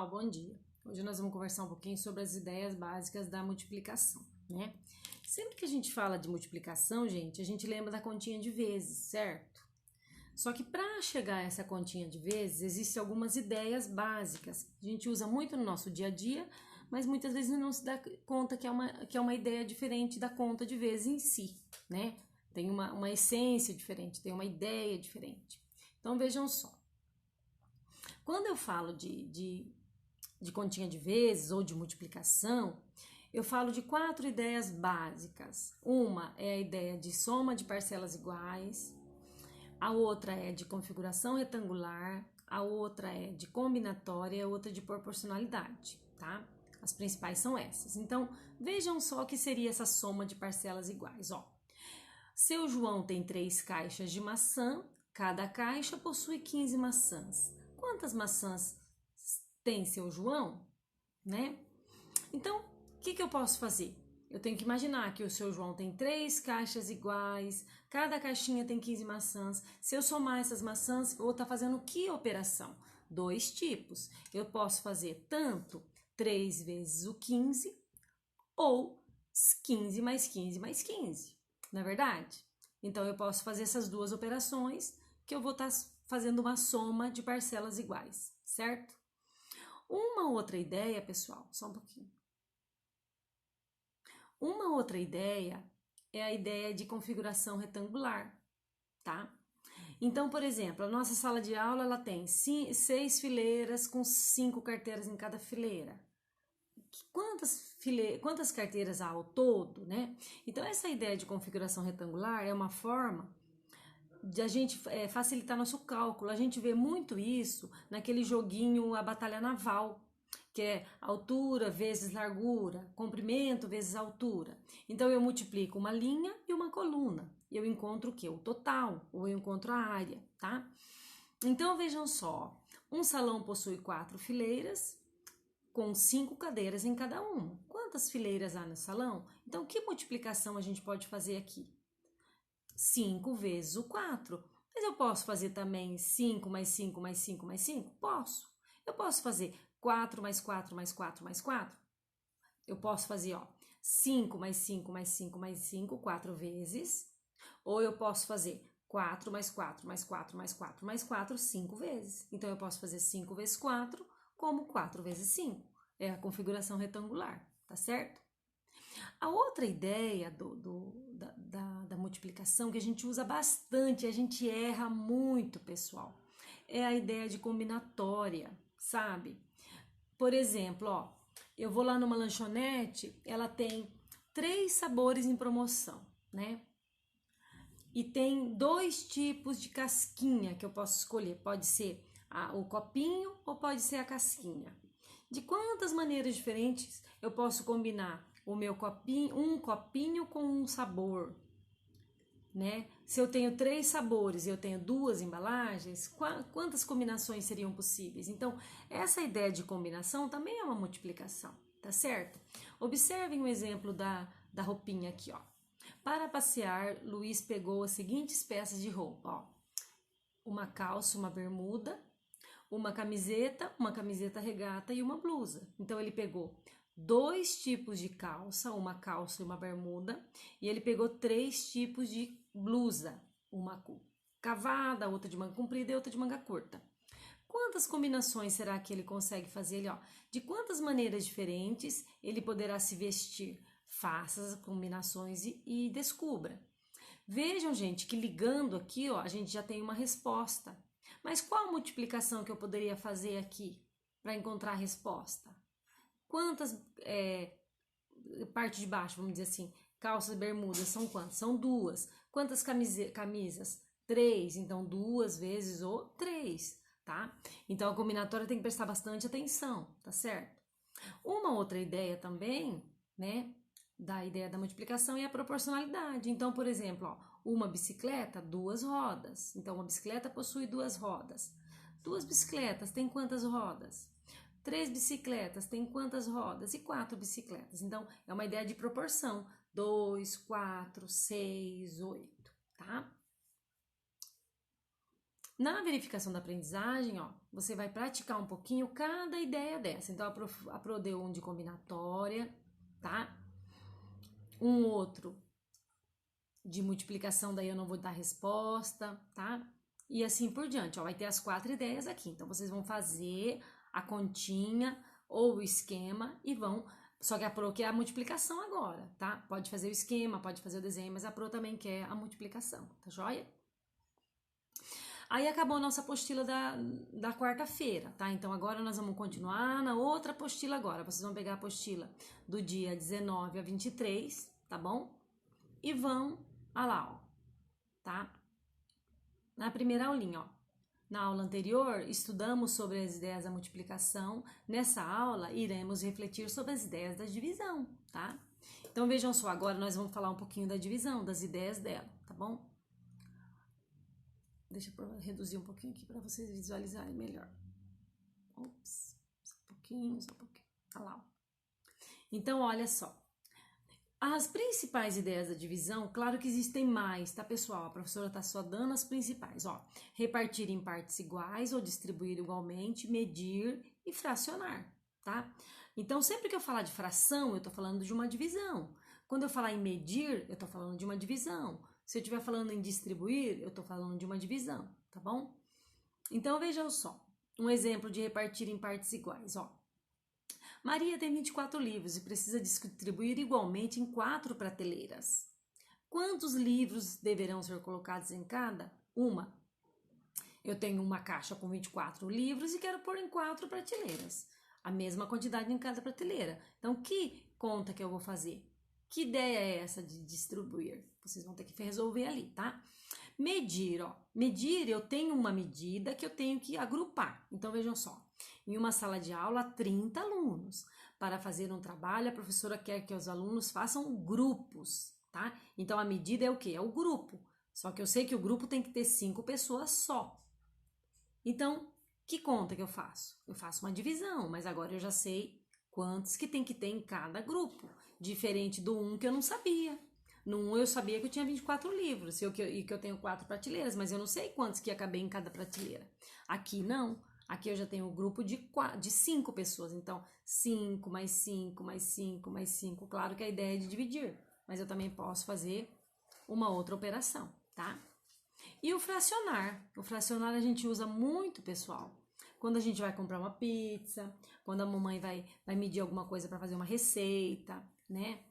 pessoal, bom dia. Hoje nós vamos conversar um pouquinho sobre as ideias básicas da multiplicação, né? Sempre que a gente fala de multiplicação, gente, a gente lembra da continha de vezes, certo? Só que para chegar a essa continha de vezes, existem algumas ideias básicas que a gente usa muito no nosso dia a dia, mas muitas vezes não se dá conta que é uma ideia diferente da conta de vezes em si, né? Tem uma essência diferente, tem uma ideia diferente. Então vejam só. Quando eu falo de continha de vezes ou de multiplicação, eu falo de 4 ideias básicas. Uma é a ideia de soma de parcelas iguais, a outra é de configuração retangular, a outra é de combinatória e a outra de proporcionalidade, tá? As principais são essas. Então, vejam só o que seria essa soma de parcelas iguais, ó. Seu João tem 3 caixas de maçã, cada caixa possui 15 maçãs. Quantas maçãs tem seu João, né? Então, o que eu posso fazer? Eu tenho que imaginar que o seu João tem 3 caixas iguais, cada caixinha tem 15 maçãs. Se eu somar essas maçãs, eu vou estar fazendo que operação? 2 tipos. Eu posso fazer tanto 3 vezes o 15 ou 15 mais 15 mais 15, não é verdade? Então, eu posso fazer essas duas operações que eu vou estar fazendo uma soma de parcelas iguais, certo? Uma outra ideia, pessoal, só um pouquinho. Uma outra ideia é a ideia de configuração retangular, tá? Então, por exemplo, a nossa sala de aula ela tem 6 fileiras com 5 carteiras em cada fileira. Quantas carteiras há ao todo, né? Então, essa ideia de configuração retangular é uma forma de a gente facilitar nosso cálculo. A gente vê muito isso naquele joguinho A Batalha Naval, que é altura vezes largura, comprimento vezes altura. Então, eu multiplico uma linha e uma coluna. Eu encontro o quê? O total, ou eu encontro a área, tá? Então, vejam só. Um salão possui 4 fileiras, com 5 cadeiras em cada uma. Quantas fileiras há no salão? Então, que multiplicação a gente pode fazer aqui? 5 vezes o 4. Mas eu posso fazer também 5 mais 5 mais 5 mais 5? Posso. Eu posso fazer 4 mais 4 mais 4 mais 4? Eu posso fazer, ó, 5 mais 5 mais 5 mais 5, 4 vezes. Ou eu posso fazer 4 mais 4 mais 4 mais 4 mais 4, 5 vezes. Então, eu posso fazer 5 vezes 4 como 4 vezes 5. É a configuração retangular, tá certo? A outra ideia da multiplicação que a gente usa bastante, a gente erra muito, pessoal, é a ideia de combinatória, sabe? Por exemplo, ó, eu vou lá numa lanchonete, ela tem 3 sabores em promoção, né? E tem 2 tipos de casquinha que eu posso escolher. Pode ser o copinho ou pode ser a casquinha. De quantas maneiras diferentes eu posso combinar o meu copinho, um copinho com um sabor, né? Se eu tenho 3 sabores e eu tenho 2 embalagens, quantas combinações seriam possíveis? Então, essa ideia de combinação também é uma multiplicação, tá certo? Observem o exemplo da roupinha aqui, ó. Para passear, Luiz pegou as seguintes peças de roupa, ó. Uma calça, uma bermuda, uma camiseta regata e uma blusa. Então, ele pegou 2 tipos de calça, uma calça e uma bermuda, e ele pegou 3 tipos de blusa, uma cavada, outra de manga comprida e outra de manga curta. Quantas combinações será que ele consegue fazer? Ó, de quantas maneiras diferentes ele poderá se vestir? Faça as combinações e descubra. Vejam, gente, que ligando aqui, ó, a gente já tem uma resposta. Mas qual multiplicação que eu poderia fazer aqui para encontrar a resposta? Quantas, parte de baixo, vamos dizer assim, calças e bermudas são quantas? São 2. Quantas camisas? 3. Então, 2 vezes o 3, tá? Então, a combinatória tem que prestar bastante atenção, tá certo? Uma outra ideia também, né, da ideia da multiplicação é a proporcionalidade. Então, por exemplo, ó, uma bicicleta, 2 rodas. Então, uma bicicleta possui 2 rodas. 2 bicicletas têm quantas rodas? 3 bicicletas têm quantas rodas? E 4 bicicletas. Então, é uma ideia de proporção. 2, 4, 6, 8, tá? Na verificação da aprendizagem, ó, você vai praticar um pouquinho cada ideia dessa. Então, a Pro deu um de combinatória, tá? Um outro de multiplicação, daí eu não vou dar resposta, tá? E assim por diante, ó, vai ter as 4 ideias aqui. Então, vocês vão fazer a continha ou o esquema e vão... Só que a Pro quer a multiplicação agora, tá? Pode fazer o esquema, pode fazer o desenho, mas a Pro também quer a multiplicação, tá joia? Aí acabou a nossa apostila da quarta-feira, tá? Então agora nós vamos continuar na outra apostila agora. Vocês vão pegar a apostila do dia 19 a 23, tá bom? E vão lá, ó, tá? Na primeira aulinha, ó. Na aula anterior, estudamos sobre as ideias da multiplicação. Nessa aula, iremos refletir sobre as ideias da divisão, tá? Então vejam só, agora nós vamos falar um pouquinho da divisão, das ideias dela, tá bom? Deixa eu reduzir um pouquinho aqui para vocês visualizarem melhor. Ops, só um pouquinho, só um pouquinho. Olha lá. Então, olha só. As principais ideias da divisão, claro que existem mais, tá, pessoal? A professora tá só dando as principais, ó. Repartir em partes iguais ou distribuir igualmente, medir e fracionar, tá? Então, sempre que eu falar de fração, eu tô falando de uma divisão. Quando eu falar em medir, eu tô falando de uma divisão. Se eu estiver falando em distribuir, eu tô falando de uma divisão, tá bom? Então, vejam só. Um exemplo de repartir em partes iguais, ó. Maria tem 24 livros e precisa distribuir igualmente em 4 prateleiras. Quantos livros deverão ser colocados em cada? Uma. Eu tenho uma caixa com 24 livros e quero pôr em 4 prateleiras. A mesma quantidade em cada prateleira. Então, que conta que eu vou fazer? Que ideia é essa de distribuir? Vocês vão ter que resolver ali, tá? Medir, ó. Medir, eu tenho uma medida que eu tenho que agrupar. Então, vejam só. Em uma sala de aula, 30 alunos. Para fazer um trabalho, a professora quer que os alunos façam grupos, tá? Então, a medida é o quê? É o grupo. Só que eu sei que o grupo tem que ter 5 pessoas só. Então, que conta que eu faço? Eu faço uma divisão, mas agora eu já sei quantos que tem que ter em cada grupo. Diferente do 1 que eu não sabia. No 1 eu sabia que eu tinha 24 livros e que eu tenho 4 prateleiras, mas eu não sei quantos que ia caber em cada prateleira. Aqui não. Aqui eu já tenho um grupo de 5 pessoas. Então, 5 mais 5 mais 5 mais 5. Claro que a ideia é de dividir, mas eu também posso fazer uma outra operação, tá? E o fracionar. O fracionar a gente usa muito, pessoal. Quando a gente vai comprar uma pizza, quando a mamãe vai medir alguma coisa para fazer uma receita, né?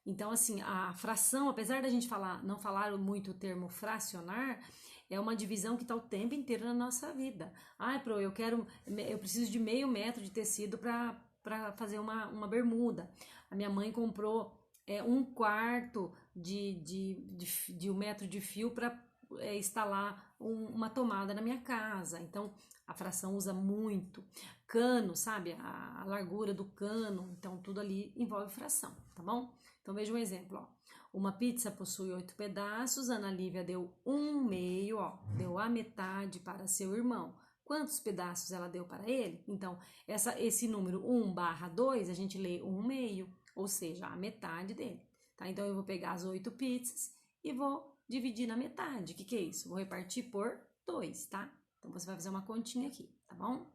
Então, assim, a fração, apesar da gente não falar muito o termo fracionar, é uma divisão que está o tempo inteiro na nossa vida. Ah, eu preciso de meio metro de tecido para fazer uma bermuda. A minha mãe comprou 1/4 de 1 metro de fio para instalar uma tomada na minha casa. Então, a fração usa muito. Cano, sabe? A largura do cano. Então, tudo ali envolve fração, tá bom? Então, veja um exemplo, ó. Uma pizza possui 8 pedaços, Ana Lívia deu 1/2, ó. Deu a metade para seu irmão. Quantos pedaços ela deu para ele? Então, esse número 1/2, a gente lê 1/2, ou seja, a metade dele. Tá? Então, eu vou pegar as 8 pizzas e vou dividir na metade. O que é isso? Vou repartir por 2, tá? Então, você vai fazer uma continha aqui, tá bom?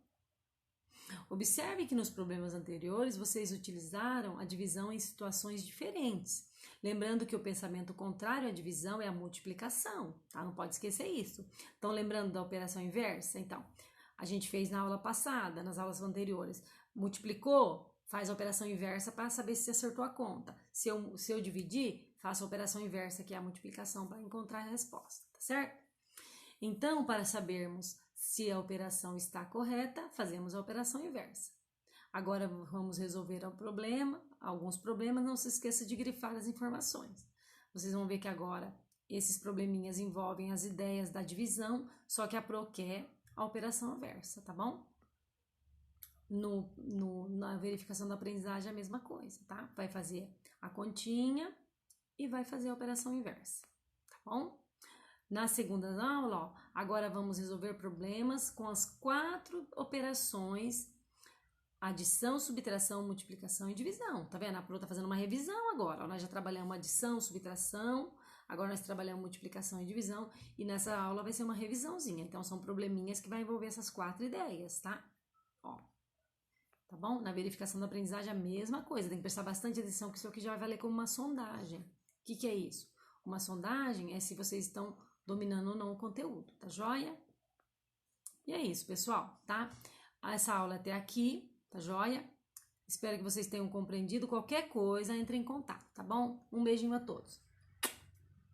Observe que nos problemas anteriores, vocês utilizaram a divisão em situações diferentes. Lembrando que o pensamento contrário à divisão é a multiplicação, tá? Não pode esquecer isso. Então, lembrando da operação inversa? Então, a gente fez na aula passada, nas aulas anteriores. Multiplicou? Faz a operação inversa para saber se acertou a conta. Se eu dividir, faço a operação inversa, que é a multiplicação, para encontrar a resposta, tá certo? Então, para sabermos se a operação está correta, fazemos a operação inversa. Agora vamos resolver alguns problemas, não se esqueça de grifar as informações. Vocês vão ver que agora esses probleminhas envolvem as ideias da divisão, só que a Pro quer a operação inversa, tá bom? Na verificação da aprendizagem é a mesma coisa, tá? Vai fazer a continha e vai fazer a operação inversa, tá bom? Na segunda aula, ó, agora vamos resolver problemas com as 4 operações: adição, subtração, multiplicação e divisão. Tá vendo? A Pro tá fazendo uma revisão agora. Ó, nós já trabalhamos adição, subtração, Agora nós trabalhamos multiplicação e divisão e nessa aula vai ser uma revisãozinha. Então são probleminhas que vai envolver essas 4 ideias, tá? Ó, tá bom? Na verificação da aprendizagem a mesma coisa, tem que prestar bastante atenção que isso aqui já vai valer como uma sondagem. O que é isso? Uma sondagem é se vocês estão dominando ou não o conteúdo, tá joia? E é isso, pessoal, tá? Essa aula até aqui, tá joia? Espero que vocês tenham compreendido. Qualquer coisa, entre em contato, tá bom? Um beijinho a todos.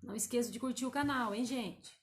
Não esqueça de curtir o canal, hein, gente?